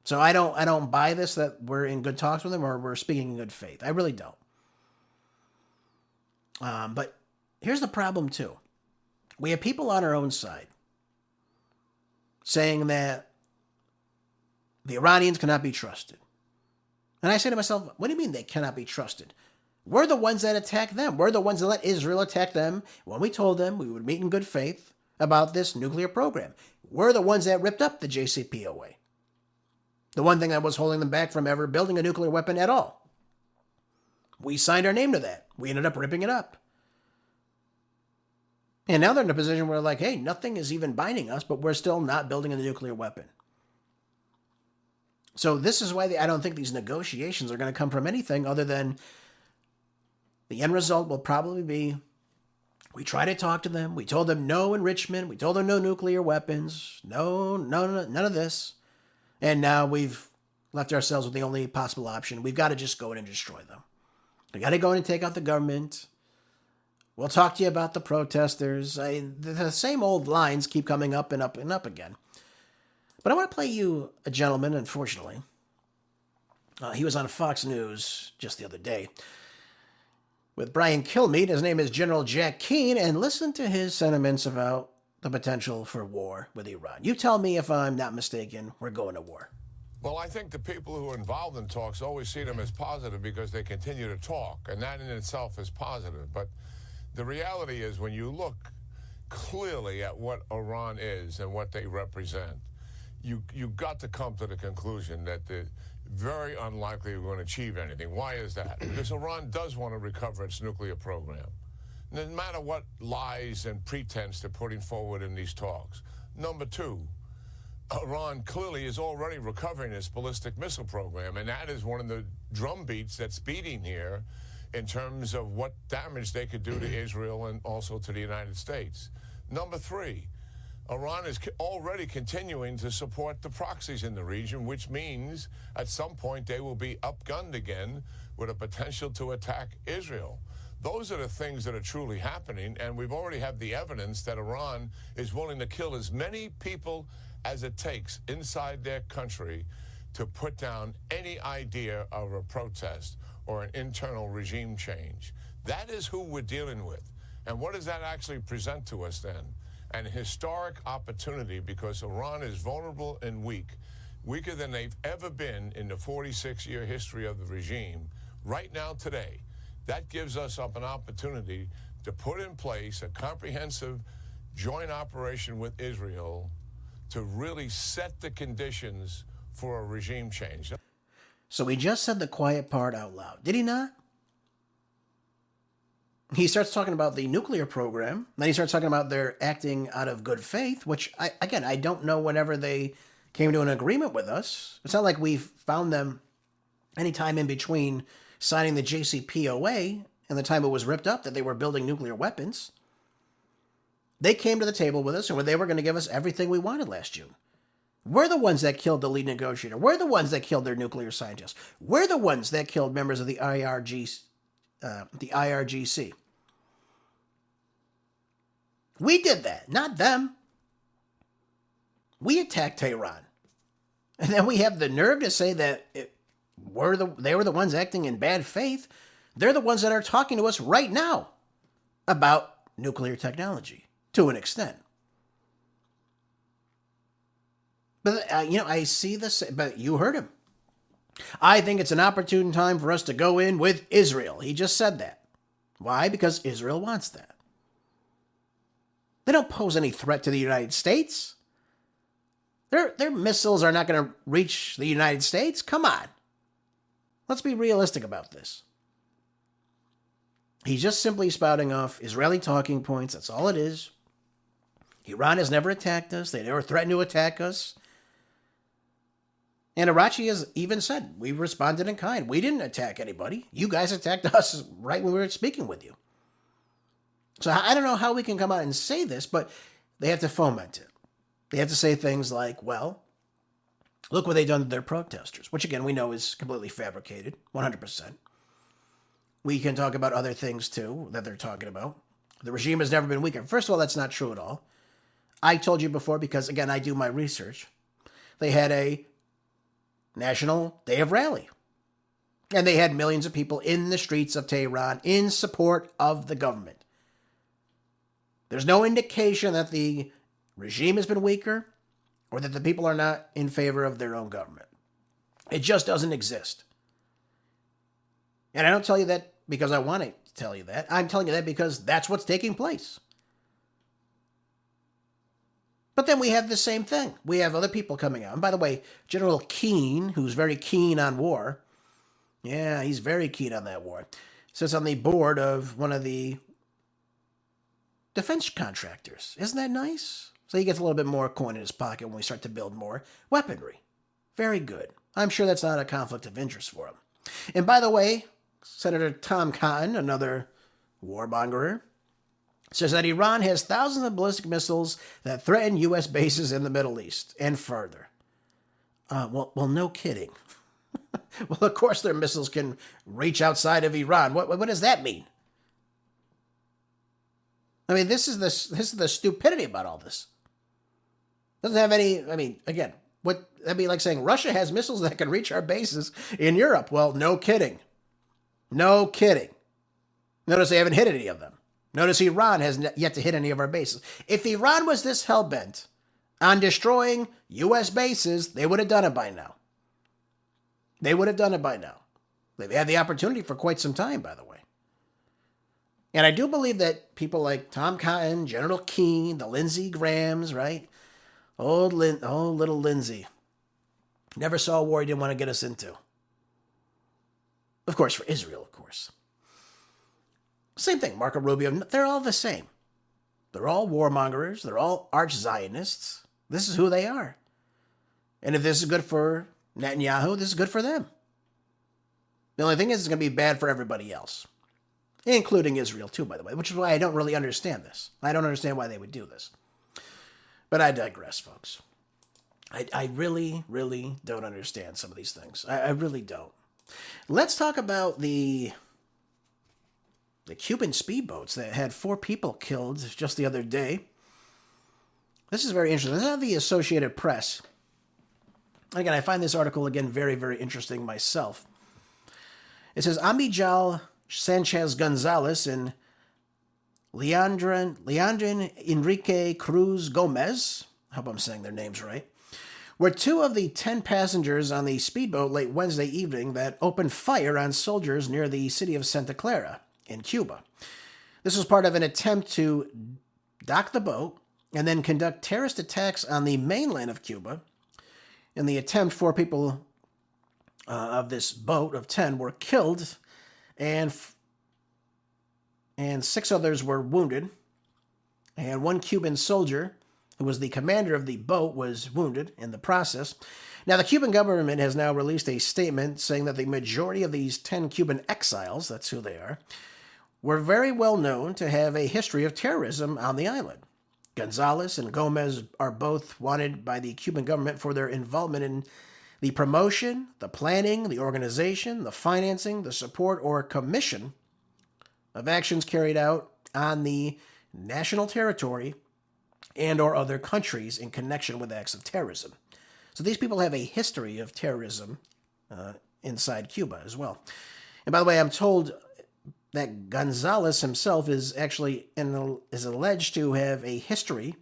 So I don't buy this, that we're in good talks with them or we're speaking in good faith. I really don't. But here's the problem too. We have people on our own side saying that the Iranians cannot be trusted. And I say to myself, what do you mean they cannot be trusted? We're the ones that attack them. We're the ones that let Israel attack them when we told them we would meet in good faith about this nuclear program. We're the ones that ripped up the JCPOA. The one thing that was holding them back from ever building a nuclear weapon at all. We signed our name to that. We ended up ripping it up. And now they're in a position where like, hey, nothing is even binding us, but we're still not building a nuclear weapon. So this is why I don't think these negotiations are going to come from anything other than the end result will probably be, we try to talk to them. We told them no enrichment. We told them no nuclear weapons. No, none of this. And now we've left ourselves with the only possible option. We've got to just go in and destroy them. We got to go in and take out the government. We'll talk to you about the protesters. The same old lines keep coming up and up and up again. But I want to play you a gentleman, unfortunately. He was on Fox News just the other day with Brian Kilmeade. His name is General Jack Keane, and listen to his sentiments about the potential for war with Iran. You tell me if I'm not mistaken, we're going to war. Well, I think the people who are involved in talks always see them as positive because they continue to talk, and that in itself is positive. But the reality is when you look clearly at what Iran is and what they represent, you've got to come to the conclusion that they're very unlikely we're going to achieve anything. Why is that? Because Iran does want to recover its nuclear program, no matter what lies and pretense they're putting forward in these talks. Number two, Iran clearly is already recovering its ballistic missile program, and that is one of the drumbeats that's beating here in terms of what damage they could do to Israel and also to the United States. Number three, Iran is already continuing to support the proxies in the region, which means at some point they will be upgunned again with a potential to attack Israel. Those are the things that are truly happening, and we've already have the evidence that Iran is willing to kill as many people as it takes inside their country to put down any idea of a protest or an internal regime change. That is who we're dealing with. And what does that actually present to us then? An historic opportunity, because Iran is vulnerable and weak, weaker than they've ever been in the 46-year history of the regime. Right now, today, that gives us up an opportunity to put in place a comprehensive joint operation with Israel to really set the conditions for a regime change. So he just said the quiet part out loud, did he not? He starts talking about the nuclear program. Then he starts talking about their acting out of good faith, which, I don't know whenever they came to an agreement with us. It's not like we've found them any time in between signing the JCPOA and the time it was ripped up that they were building nuclear weapons. They came to the table with us and they were going to give us everything we wanted last June. We're the ones that killed the lead negotiator. We're the ones that killed their nuclear scientists. We're the ones that killed members of the IRGC. We did that, not them. We attacked Tehran. And then we have the nerve to say that they were the ones acting in bad faith. They're the ones that are talking to us right now about nuclear technology, to an extent. But, I see this, but you heard him. I think it's an opportune time for us to go in with Israel. He just said that. Why? Because Israel wants that. They don't pose any threat to the United States. Their missiles are not going to reach the United States. Come on. Let's be realistic about this. He's just simply spouting off Israeli talking points. That's all it is. Iran has never attacked us. They never threatened to attack us. And Arachi has even said, we responded in kind. We didn't attack anybody. You guys attacked us right when we were speaking with you. So I don't know how we can come out and say this, but they have to foment it. They have to say things like, well, look what they've done to their protesters, which again, we know is completely fabricated, 100%. We can talk about other things too that they're talking about. The regime has never been weaker. First of all, that's not true at all. I told you before because, again, I do my research. They had a National Day of Rally. And they had millions of people in the streets of Tehran in support of the government. There's no indication that the regime has been weaker or that the people are not in favor of their own government. It just doesn't exist. And I don't tell you that because I want to tell you that. I'm telling you that because that's what's taking place. But then we have the same thing. We have other people coming out. And by the way, General Keane, who's very keen on war, yeah, he's very keen on that war, sits on the board of one of the defense contractors. Isn't that nice? So he gets a little bit more coin in his pocket when we start to build more weaponry. Very good. I'm sure that's not a conflict of interest for him. And by the way, Senator Tom Cotton, another warmongerer, says that Iran has thousands of ballistic missiles that threaten U.S. bases in the Middle East and further. Well, no kidding. Well, of course their missiles can reach outside of Iran. What does that mean? I mean, this is the stupidity about all this. Doesn't have any, again, that'd be like saying Russia has missiles that can reach our bases in Europe. Well, no kidding. No kidding. Notice they haven't hit any of them. Notice Iran has yet to hit any of our bases. If Iran was this hell-bent on destroying U.S. bases, they would have done it by now. They would have done it by now. They've had the opportunity for quite some time, by the way. And I do believe that people like Tom Cotton, General Keane, the Lindsey Grahams, right? Old little Lindsey. Never saw a war he didn't want to get us into. Of course, for Israel, of course. Same thing, Marco Rubio. They're all the same. They're all warmongers. They're all arch-Zionists. This is who they are. And if this is good for Netanyahu, this is good for them. The only thing is it's going to be bad for everybody else. Including Israel, too, by the way, which is why I don't really understand this. I don't understand why they would do this. But I digress, folks. I really, really don't understand some of these things. I really don't. Let's talk about the Cuban speedboats that had 4 people killed just the other day. This is very interesting. This is the Associated Press. Again, I find this article, again, very, very interesting myself. It says, Amijal Sanchez Gonzalez and Leandrin Enrique Cruz Gomez, I hope I'm saying their names right, were 2 of the 10 passengers on the speedboat late Wednesday evening that opened fire on soldiers near the city of Santa Clara in Cuba. This was part of an attempt to dock the boat and then conduct terrorist attacks on the mainland of Cuba. In the attempt, 4 people of this boat of 10 were killed and 6 others were wounded. And 1 Cuban soldier who was the commander of the boat, was wounded in the process. Now, the Cuban government has now released a statement saying that the majority of these 10 Cuban exiles, that's who they are, were very well known to have a history of terrorism on the island. Gonzalez and Gomez are both wanted by the Cuban government for their involvement in the promotion, the planning, the organization, the financing, the support, or commission of actions carried out on the national territory and or other countries in connection with acts of terrorism. So these people have a history of terrorism inside Cuba as well. And by the way, I'm told that Gonzalez himself is actually is alleged to have a history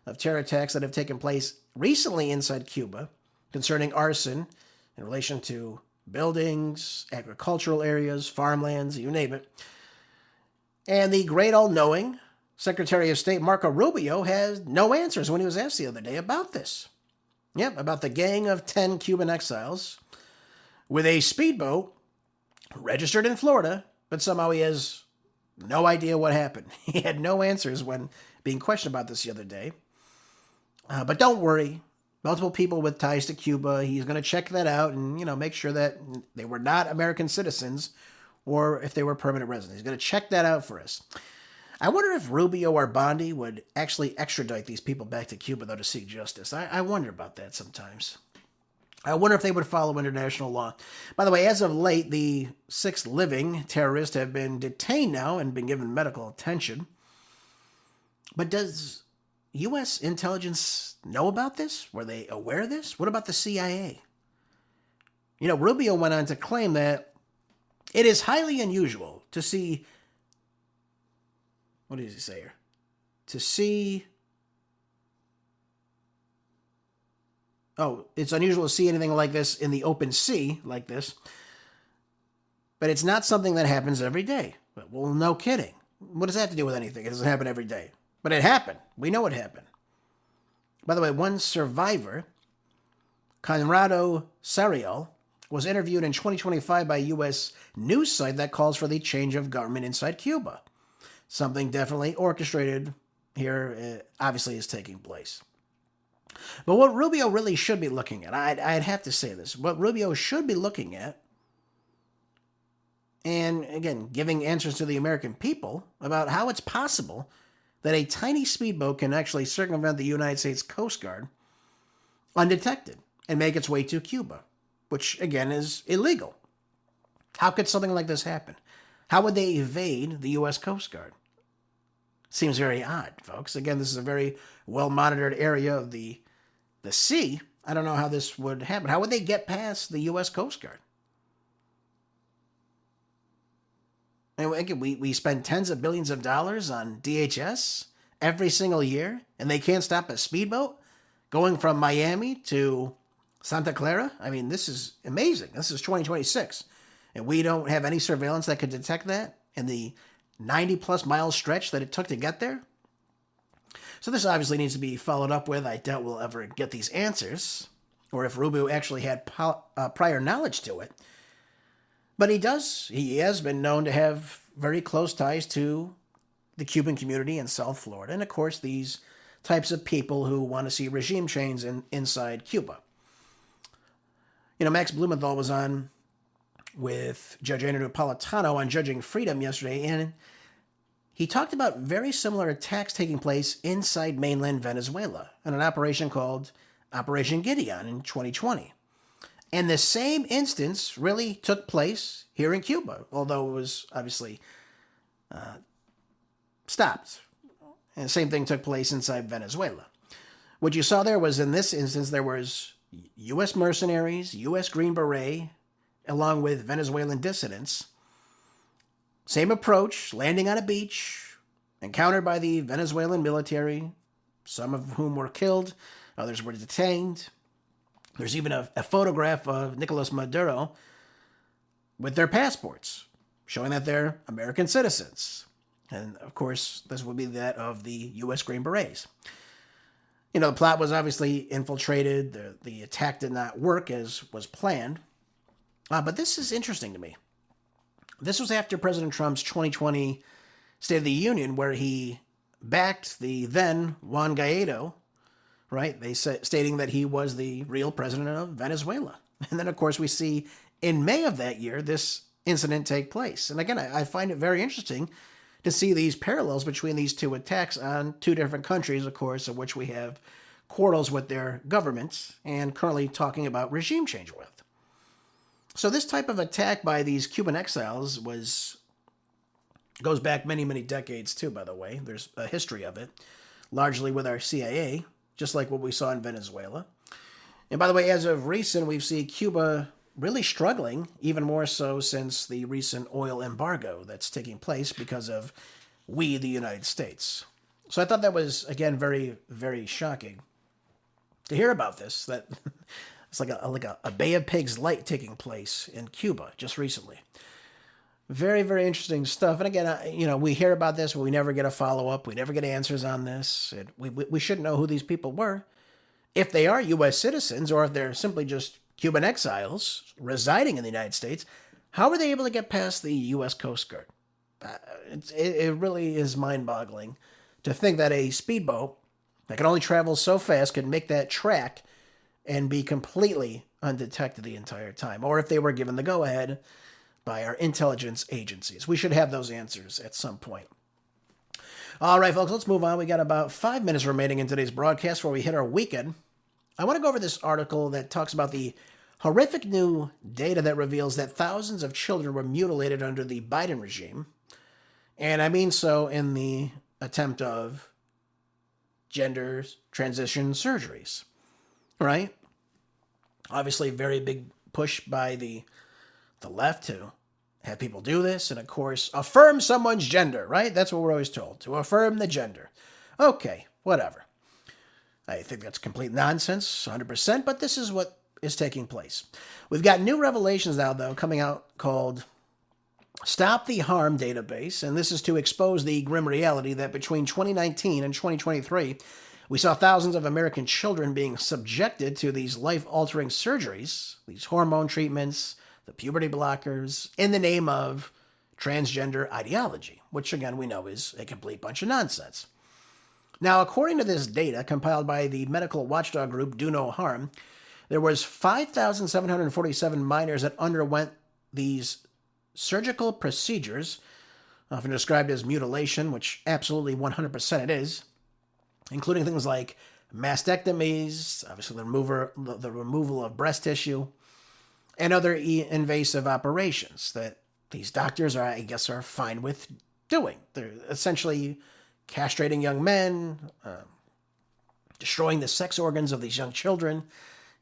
of terror attacks that have taken place recently inside Cuba concerning arson in relation to buildings, agricultural areas, farmlands, you name it. And the great all-knowing Secretary of State Marco Rubio has no answers when he was asked the other day about this. Yep, about the gang of 10 Cuban exiles with a speedboat registered in Florida, but somehow he has no idea what happened. He had no answers when being questioned about this the other day. But don't worry. Multiple people with ties to Cuba. He's going to check that out and, make sure that they were not American citizens or if they were permanent residents. He's going to check that out for us. I wonder if Rubio or Bondi would actually extradite these people back to Cuba, though, to seek justice. I wonder about that sometimes. I wonder if they would follow international law. By the way, as of late, the 6 living terrorists have been detained now and been given medical attention. But does U.S. intelligence know about this? Were they aware of this? What about the CIA? Rubio went on to claim that it is highly unusual to see... What does he say here? It's unusual to see anything like this in the open sea, like this. But it's not something that happens every day. Well, no kidding. What does that have to do with anything? It doesn't happen every day. But it happened. We know it happened. By the way, one survivor, Conrado Sariel, was interviewed in 2025 by a U.S. news site that calls for the change of government inside Cuba. Something definitely orchestrated here, obviously, is taking place. But what Rubio really should be looking at, I'd have to say this, what Rubio should be looking at, and again, giving answers to the American people about how it's possible that a tiny speedboat can actually circumvent the United States Coast Guard undetected and make its way to Cuba, which, again, is illegal. How could something like this happen? How would they evade the U.S. Coast Guard? Seems very odd, folks. Again, this is a very well-monitored area of the sea. I don't know how this would happen. How would they get past the U.S. Coast Guard? And again, we spend tens of billions of dollars on DHS every single year, and they can't stop a speedboat going from Miami to Santa Clara? I mean, this is amazing. This is 2026, and we don't have any surveillance that could detect that in the 90-plus mile stretch that it took to get there. So this obviously needs to be followed up with. I doubt we'll ever get these answers, or if Rubio actually had prior knowledge to it. But he has been known to have very close ties to the Cuban community in South Florida, and of course these types of people who want to see regime change inside Cuba. Max Blumenthal was on with Judge Andrew Napolitano on Judging Freedom yesterday, and he talked about very similar attacks taking place inside mainland Venezuela in an operation called Operation Gideon in 2020. And the same instance really took place here in Cuba, although it was obviously stopped. And the same thing took place inside Venezuela. What you saw there was, in this instance, there was U.S. mercenaries, U.S. Green Beret, along with Venezuelan dissidents. Same approach, landing on a beach, encountered by the Venezuelan military, some of whom were killed, others were detained. There's even a photograph of Nicolas Maduro with their passports, showing that they're American citizens. And, of course, this would be that of the U.S. Green Berets. The plot was obviously infiltrated. The attack did not work as was planned. But this is interesting to me. This was after President Trump's 2020 State of the Union, where he backed the then Juan Guaido right? Stating that he was the real president of Venezuela. And then, of course, we see in May of that year this incident take place. And again, I find it very interesting to see these parallels between these two attacks on two different countries, of course, of which we have quarrels with their governments and currently talking about regime change with. So this type of attack by these Cuban exiles goes back many, many decades too, by the way. There's a history of it, largely with our CIA, just like what we saw in Venezuela. And by the way, as of recent, we've seen Cuba really struggling, even more so since the recent oil embargo that's taking place because of we, the United States. So I thought that was, again, very, very shocking to hear about this, that it's like a Bay of Pigs light taking place in Cuba just recently. Very, very interesting stuff. And again, we hear about this, but we never get a follow-up. We never get answers on this. We should know who these people were. If they are U.S. citizens or if they're simply just Cuban exiles residing in the United States, how were they able to get past the U.S. Coast Guard? It really is mind-boggling to think that a speedboat that can only travel so fast could make that track and be completely undetected the entire time. Or if they were given the go-ahead by our intelligence agencies. We should have those answers at some point. All right, folks, let's move on. We got about 5 minutes remaining in today's broadcast before we hit our weekend. I want to go over this article that talks about the horrific new data that reveals that thousands of children were mutilated under the Biden regime. And I mean so in the attempt of gender transition surgeries, right? Obviously, very big push by the left to have people do this, and of course, affirm someone's gender, right? That's what we're always told, to affirm the gender. Okay, whatever. I think that's complete nonsense, 100%, but this is what is taking place. We've got new revelations now, though, coming out called Stop the Harm Database, and this is to expose the grim reality that between 2019 and 2023, we saw thousands of American children being subjected to these life-altering surgeries, these hormone treatments, the puberty blockers, in the name of transgender ideology, which again we know is a complete bunch of nonsense. Now, according to this data compiled by the medical watchdog group Do No Harm, there was 5,747 minors that underwent these surgical procedures, often described as mutilation, which absolutely 100% it is, including things like mastectomies, obviously the removal of breast tissue, and other invasive operations that these doctors are fine with doing. They're essentially castrating young men, destroying the sex organs of these young children,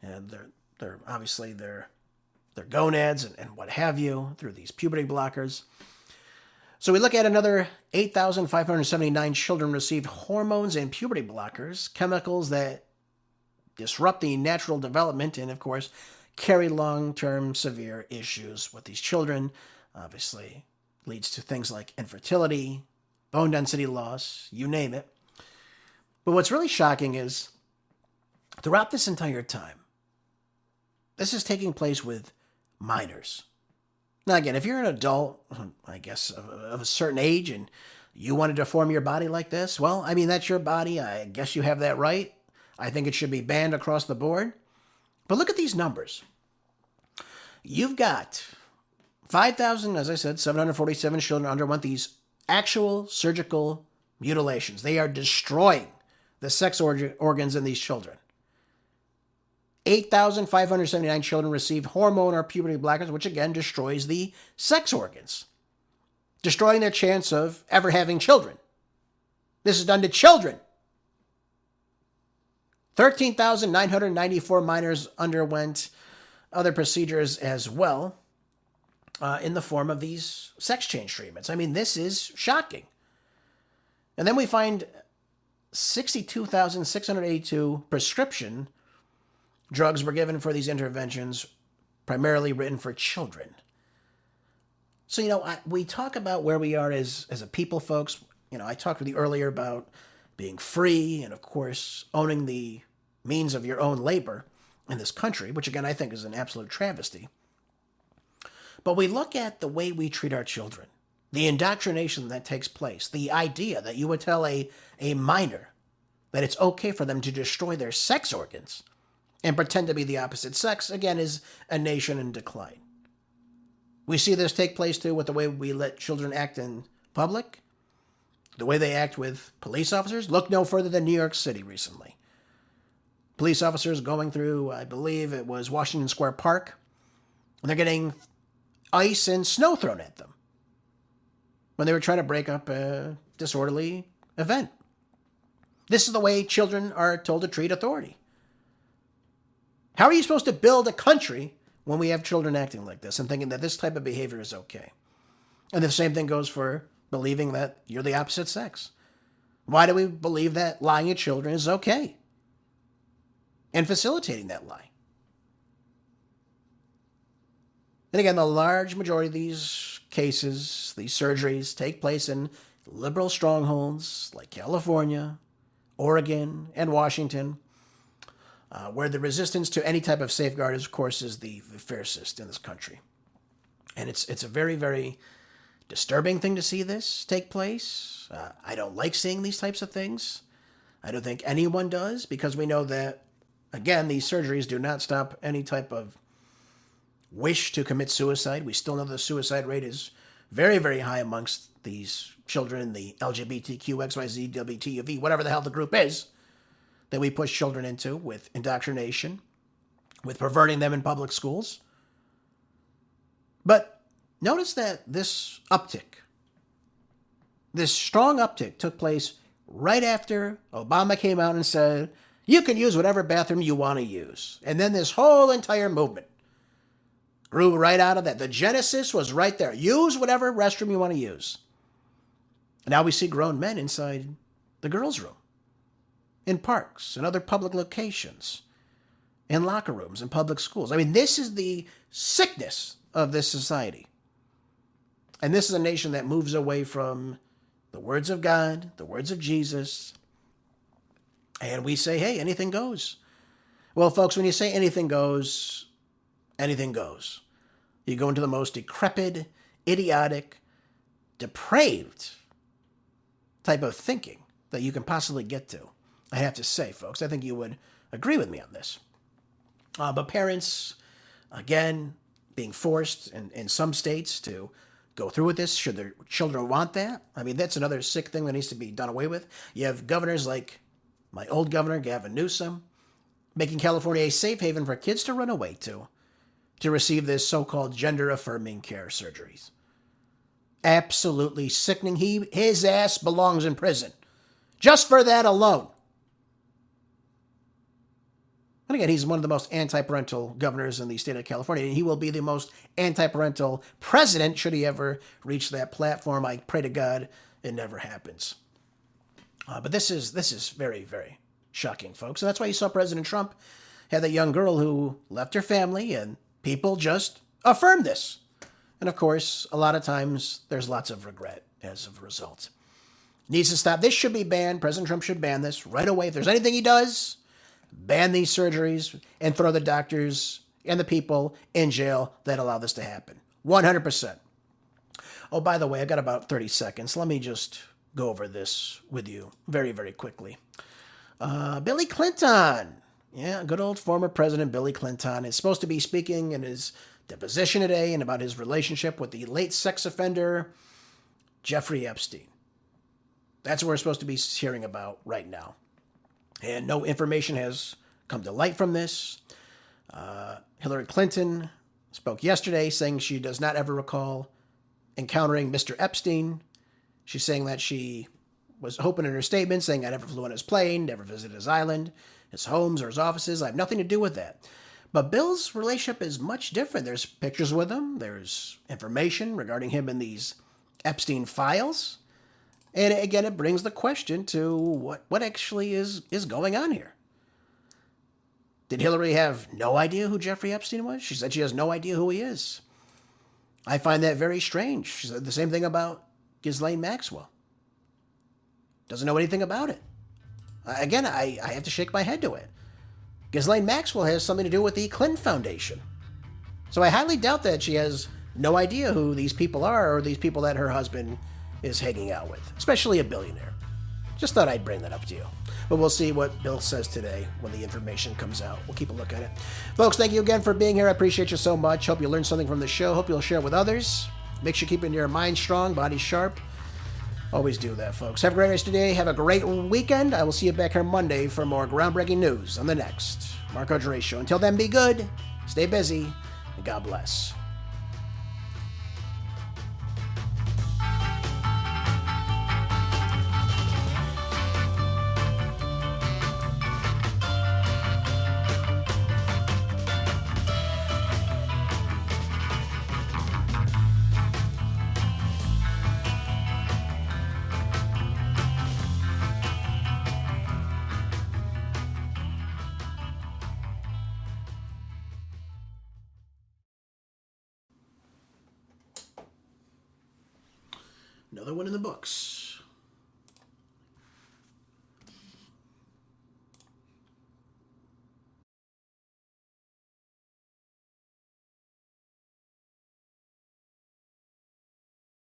and they're obviously their gonads and what have you through these puberty blockers. So we look at another 8,579 children received hormones and puberty blockers, chemicals that disrupt the natural development and, of course, carry long-term severe issues with these children. Obviously, leads to things like infertility, bone density loss, you name it. But what's really shocking is, throughout this entire time, this is taking place with minors. Now, again, if you're an adult, I guess, of a certain age, and you want to deform your body like this, well, I mean, that's your body. I guess you have that right. I think it should be banned across the board. But look at these numbers. You've got 5,000, as I said, 747 children underwent these actual surgical mutilations. They are destroying the sex organs in these children. 8,579 children received hormone or puberty blockers, which again destroys the sex organs, destroying their chance of ever having children. This is done to children. 13,994 minors underwent other procedures as well in the form of these sex change treatments. I mean, this is shocking. And then we find 62,682 prescription drugs were given for these interventions, primarily written for children. So, we talk about where we are as a people, folks. I talked with you earlier about being free and, of course, owning the means of your own labor in this country, which, again, I think is an absolute travesty. But we look at the way we treat our children, the indoctrination that takes place, the idea that you would tell a minor that it's okay for them to destroy their sex organs and pretend to be the opposite sex, again, is a nation in decline. We see this take place, too, with the way we let children act in public, the way they act with police officers. Look no further than New York City recently. Police officers going through, I believe it was Washington Square Park, and they're getting ice and snow thrown at them when they were trying to break up a disorderly event. This is the way children are told to treat authority. How are you supposed to build a country when we have children acting like this and thinking that this type of behavior is okay? And the same thing goes for believing that you're the opposite sex. Why do we believe that lying at children is okay? And facilitating that lie. And again, the large majority of these cases, these surgeries, take place in liberal strongholds like California, Oregon, and Washington, where the resistance to any type of safeguard, of course, is the fiercest in this country. And it's a very, very disturbing thing to see this take place. I don't like seeing these types of things. I don't think anyone does, because we know that, again, these surgeries do not stop any type of wish to commit suicide. We still know the suicide rate is very, very high amongst these children, the LGBTQ, XYZ, WTUV, whatever the hell the group is that we push children into with indoctrination, with perverting them in public schools. But notice that this uptick, this strong uptick, took place right after Obama came out and said, you can use whatever bathroom you want to use. And then this whole entire movement grew right out of that. The genesis was right there. Use whatever restroom you want to use. And now we see grown men inside the girls' room, in parks and other public locations, in locker rooms, in public schools. I mean, this is the sickness of this society. And this is a nation that moves away from the words of God, the words of Jesus. And we say, hey, anything goes. Well, folks, when you say anything goes, anything goes. You go into the most decrepit, idiotic, depraved type of thinking that you can possibly get to. I have to say, folks, I think you would agree with me on this. But parents, again, being forced in some states to go through with this, should their children want that? I mean, that's another sick thing that needs to be done away with. You have governors like my old governor, Gavin Newsom, making California a safe haven for kids to run away to receive this so-called gender-affirming care surgeries. Absolutely sickening. His ass belongs in prison. Just for that alone. And again, he's one of the most anti-parental governors in the state of California, and he will be the most anti-parental president should he ever reach that platform. I pray to God it never happens. But this is very, very shocking, folks. And that's why you saw President Trump had that young girl who left her family, and people just affirmed this. And of course, a lot of times there's lots of regret as a result. Needs to stop. This should be banned. President Trump should ban this right away. If there's anything he does, ban these surgeries and throw the doctors and the people in jail that allow this to happen. 100%. Oh, by the way, I got about 30 seconds. Let me just go over this with you very, very quickly. Billy Clinton. Yeah, good old former President Billy Clinton is supposed to be speaking in his deposition today and about his relationship with the late sex offender, Jeffrey Epstein. That's what we're supposed to be hearing about right now. And no information has come to light from this. Hillary Clinton spoke yesterday saying she does not ever recall encountering Mr. Epstein. She's saying that she was open in her statement, saying I never flew on his plane, never visited his island, his homes or his offices. I have nothing to do with that. But Bill's relationship is much different. There's pictures with him. There's information regarding him in these Epstein files. And again, it brings the question to what actually is going on here. Did Hillary have no idea who Jeffrey Epstein was? She said she has no idea who he is. I find that very strange. She said the same thing about Ghislaine Maxwell. Doesn't know anything about it. Again, I have to shake my head to it. Ghislaine Maxwell has something to do with the Clinton Foundation. So I highly doubt that she has no idea who these people are or these people that her husband is hanging out with, especially a billionaire. Just thought I'd bring that up to you. But we'll see what Bill says today when the information comes out. We'll keep a look at it. Folks, thank you again for being here. I appreciate you so much. Hope you learned something from the show. Hope you'll share it with others. Make sure you're keeping your mind strong, body sharp. Always do that, folks. Have a great rest of the day. Have a great weekend. I will see you back here Monday for more groundbreaking news on the next Marco Dre Show. Until then, be good, stay busy, and God bless. Another one in the books.